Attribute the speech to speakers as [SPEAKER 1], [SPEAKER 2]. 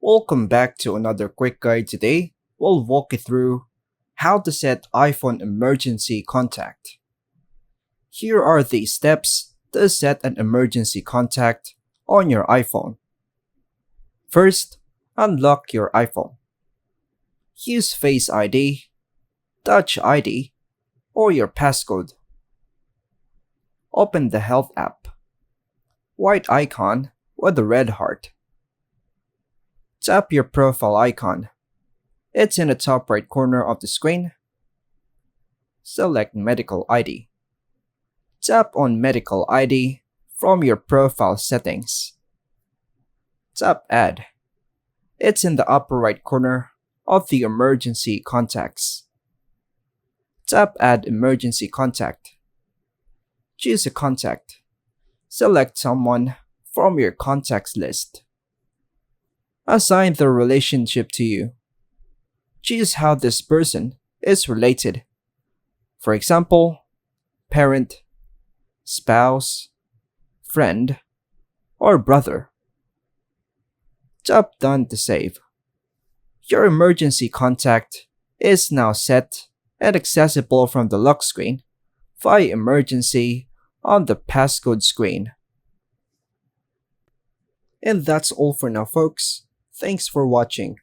[SPEAKER 1] Welcome back to another quick guide. Today, we'll walk you through how to set iPhone emergency contact. Here are the steps to set an emergency contact on your iPhone. First, unlock your iPhone. Use Face ID, Touch ID, or your passcode. Open the Health app. White icon with a red heart. Tap your profile icon. It's in the top right corner of the screen. Select Medical ID. Tap on Medical ID from your profile settings. Tap Add. It's in the upper right corner of the emergency contacts. Tap Add emergency contact. Choose a contact. Select someone from your contacts list. Assign the relationship to you. Choose how this person is related. For example, parent, spouse, friend, or brother. Tap Done to save. Your emergency contact is now set and accessible from the lock screen via emergency on the passcode screen. And that's all for now, folks. Thanks for watching.